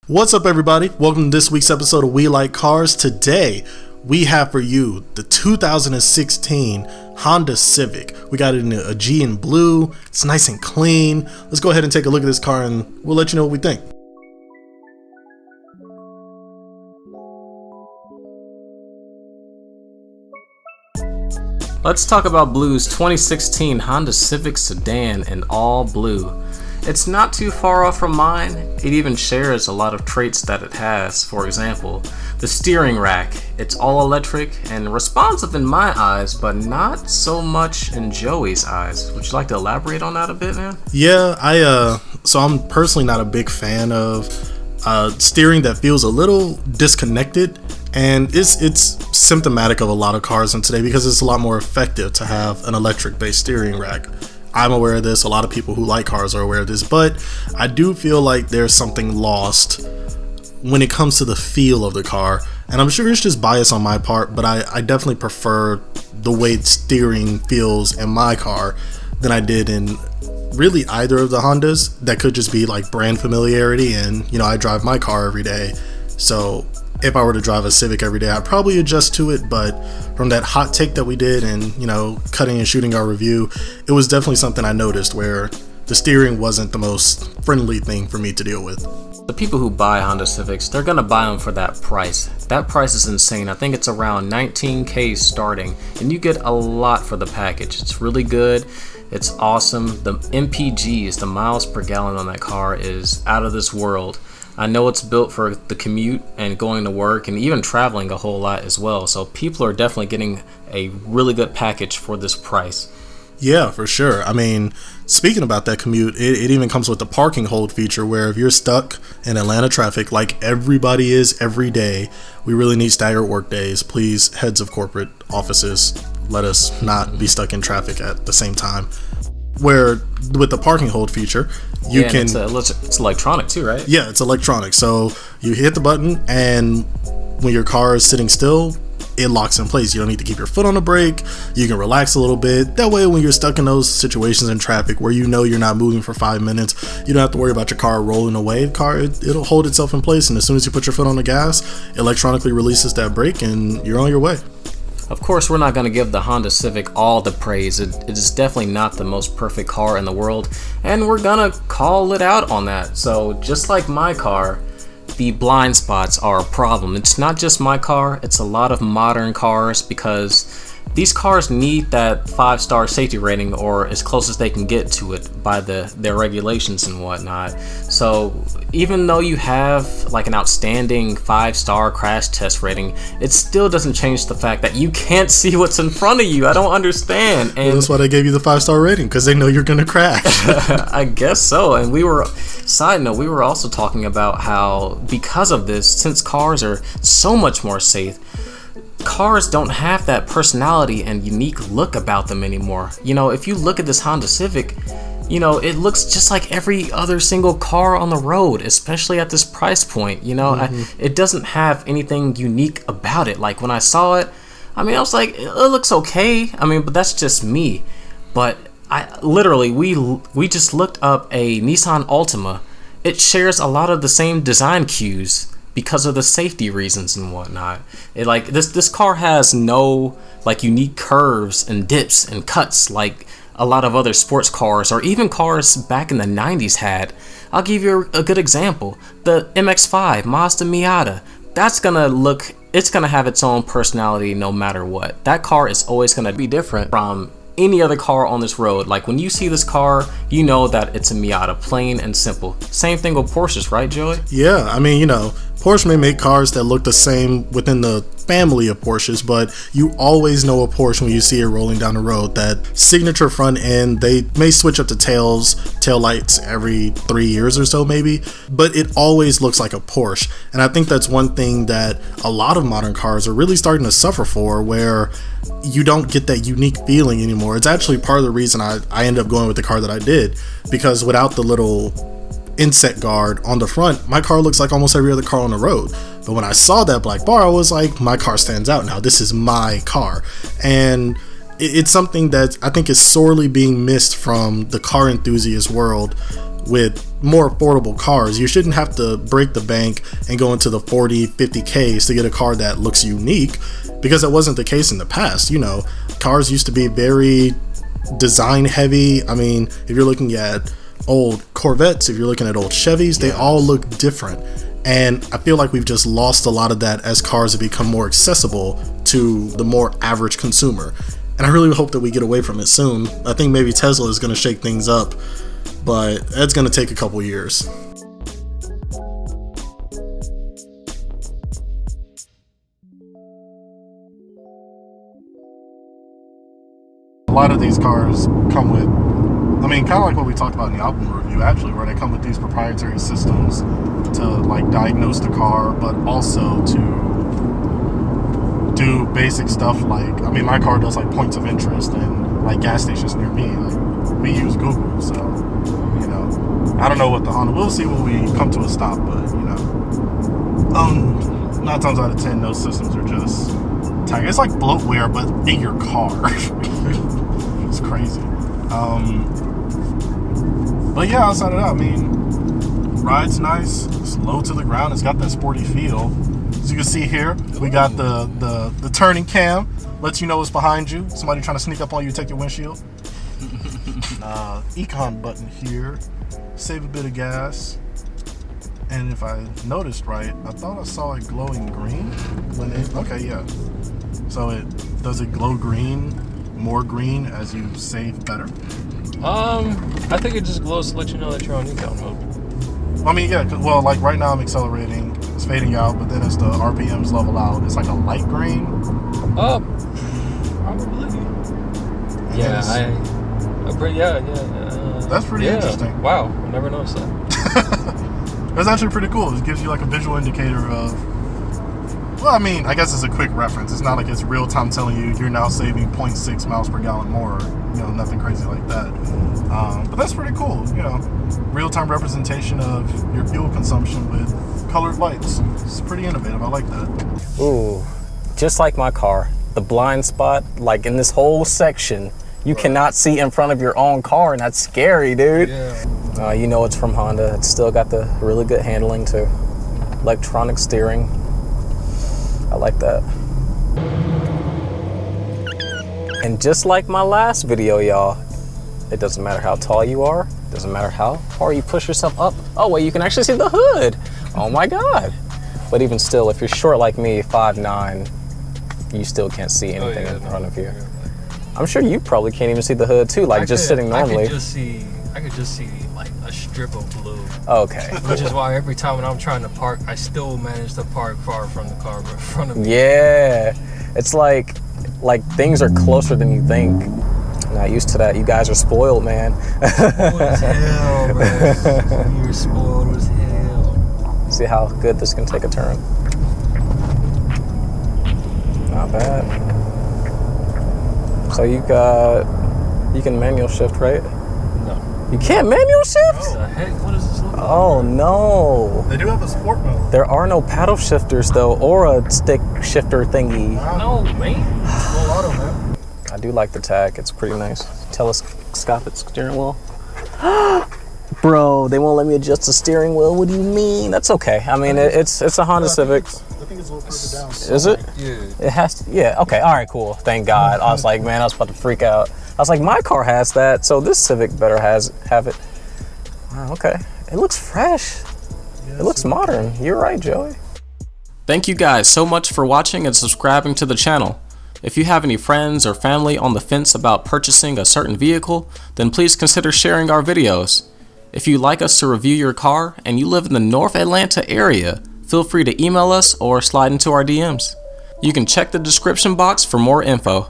What's up, everybody? Welcome to this week's episode of We Like Cars. Today, we have for you the 2016 Honda Civic. We got it in a G in blue. It's nice and clean. Let's go ahead and take a look at this car and we'll let you know what we think. Let's talk about Blue's 2016 Honda Civic sedan in all blue. It's not too far off from mine. It even shares a lot of traits that it has. For example, the steering rack. It's all electric and responsive in my eyes, but not so much in Joey's eyes. Would you like to elaborate on that a bit, man? Yeah, so I'm personally not a big fan of steering that feels a little disconnected, and it's symptomatic of a lot of cars in today because it's a lot more effective to have an electric based steering rack. I'm aware of this, a lot of people who like cars are aware of this, but I do feel like there's something lost when it comes to the feel of the car, and I'm sure it's just bias on my part, but I definitely prefer the way steering feels in my car than I did in really either of the Hondas. That could just be like brand familiarity, and I drive my car every day, so if I were to drive a Civic every day, I'd probably adjust to it. But from that hot take that we did and cutting and shooting our review, it was definitely something I noticed where the steering wasn't the most friendly thing for me to deal with. The people who buy Honda Civics, they're gonna buy them for that price. That price is insane. I think it's around $19,000 starting, and you get a lot for the package. It's really good. It's awesome. The MPGs, the miles per gallon on that car, is out of this world. I know it's built for the commute and going to work and even traveling a whole lot as well. So people are definitely getting a really good package for this price. Yeah, for sure. I mean, speaking about that commute, it even comes with the parking hold feature where if you're stuck in Atlanta traffic like everybody is every day, we really need staggered work days. Please, heads of corporate offices, let us not be stuck in traffic at the same time. Where with the parking hold feature, you can... It's electronic too, right? Yeah, it's electronic. So you hit the button, and when your car is sitting still, it locks in place. You don't need to keep your foot on the brake. You can relax a little bit. That way, when you're stuck in those situations in traffic where you're not moving for 5 minutes, you don't have to worry about your car rolling away. It'll hold itself in place, and as soon as you put your foot on the gas, it electronically releases that brake, and you're on your way. Of course, we're not going to give the Honda Civic all the praise. It is definitely not the most perfect car in the world, and we're going to call it out on that. So just like my car, the blind spots are a problem. It's not just my car, it's a lot of modern cars, because these cars need that 5-star safety rating, or as close as they can get to it by their regulations and whatnot. So even though you have like an outstanding 5-star crash test rating, it still doesn't change the fact that you can't see what's in front of you. I don't understand. And that's why they gave you the 5-star rating, because they know you're gonna crash. I guess so. And we were also talking about how because of this, since cars are so much more safe, cars don't have that personality and unique look about them anymore. If you look at this Honda Civic, it looks just like every other single car on the road, especially at this price point. It doesn't have anything unique about it. Like when I saw it, I was like, it looks okay. But that's just me. But we just looked up a Nissan Altima. It shares a lot of the same design cues because of the safety reasons and whatnot. This car has no unique curves and dips and cuts like a lot of other sports cars or even cars back in the 90s had. I'll give you a good example. The MX-5 Mazda Miata. It's gonna have its own personality no matter what. That car is always gonna be different from any other car on this road. Like when you see this car, you know that it's a Miata, plain and simple. Same thing with Porsches, right, Joey? Yeah, Porsche may make cars that look the same within the family of Porsches, but you always know a Porsche when you see it rolling down the road. That signature front end, they may switch up the tail lights every 3 years or so maybe, but it always looks like a Porsche. And I think that's one thing that a lot of modern cars are really starting to suffer for, where you don't get that unique feeling anymore. It's actually part of the reason I ended up going with the car that I did, because without the little inset guard on the front, my car looks like almost every other car on the road. But when I saw that black bar, I was like, my car stands out now. This is my car. And it's something that I think is sorely being missed from the car enthusiast world, with more affordable cars. You shouldn't have to break the bank and go into the 40, 50Ks to get a car that looks unique, because that wasn't the case in the past. You know, cars used to be very design heavy. I mean, if you're looking at old Corvettes, if you're looking at old Chevys, they all look different. And I feel like we've just lost a lot of that as cars have become more accessible to the more average consumer. And I really hope that we get away from it soon. I think maybe Tesla is going to shake things up, but that's going to take a couple years. A lot of these cars come with, I mean, kind of like what we talked about in the album review, actually, where they come with these proprietary systems to like diagnose the car, but also to do basic stuff like, I mean, my car does like points of interest and like gas stations near me. Like, we use Google, so, you know, I don't know what the Honda, we'll see when we come to a stop, but, you know, 9 times out of 10, those systems are just tight. It's like bloatware, but in your car. It's crazy. But yeah, outside of that, I mean, ride's nice. It's low to the ground. It's got that sporty feel. As you can see here, we got the turning cam. Lets you know what's behind you. Somebody trying to sneak up on you, take your windshield. Econ button here. Save a bit of gas. And if I noticed right, I thought I saw it glowing green when it, okay, yeah. So does it glow green, more green as you save better? I think it just glows to let you know that you're on econ mode. I mean, yeah, well, like right now I'm accelerating, it's fading out, but then as the RPMs level out, it's like a light green. Probably. Yeah, yeah. That's pretty interesting. Wow, I never noticed that. That's actually pretty cool. It gives you like a visual indicator of, well, I mean, I guess it's a quick reference. It's not like it's real time telling you you're now saving 0.6 miles per gallon more, you know, nothing crazy like that. But that's pretty cool, you know, real time representation of your fuel consumption with colored lights. It's pretty innovative. I like that. Ooh, just like my car, the blind spot, like in this whole section, you cannot see in front of your own car, and that's scary, dude. Yeah. You know it's from Honda. It's still got the really good handling too. Electronic steering. I like that. And just like my last video, y'all, it doesn't matter how tall you are, it doesn't matter how far you push yourself up. Oh, wait, you can actually see the hood. Oh my God. But even still, if you're short like me, 5'9", you still can't see anything in front of you. Yeah. I'm sure you probably can't even see the hood too, like sitting normally. I could just see like a strip of blue. Okay. Which is why every time when I'm trying to park, I still manage to park far from the car, but in front of me. Yeah, it's like things are closer than you think. Not used to that. You guys are spoiled, man. Spoiled as hell, bro. You're spoiled as hell. See how good this can take a turn. Not bad. So you can manual shift, right? No. You can't manual shift? What the heck? What does this look like? Oh no. They do have a sport mode. There are no paddle shifters though, or a stick shifter thingy. No, man. Full auto, man. I do like the tag. It's pretty nice. Telescopic steering wheel. Bro, they won't let me adjust the steering wheel. What do you mean? That's okay. I mean, it's a Honda Civic. I think it's a little further down. Is it? Yeah. It has to. Yeah. Okay. All right. Cool. Thank God. I was like, man, I was about to freak out. I was like, my car has that, so this Civic better have it. Wow, okay. It looks fresh. It looks modern. You're right, Joey. Thank you guys so much for watching and subscribing to the channel. If you have any friends or family on the fence about purchasing a certain vehicle, then please consider sharing our videos. If you'd like us to review your car and you live in the North Atlanta area, feel free to email us or slide into our DMs. You can check the description box for more info.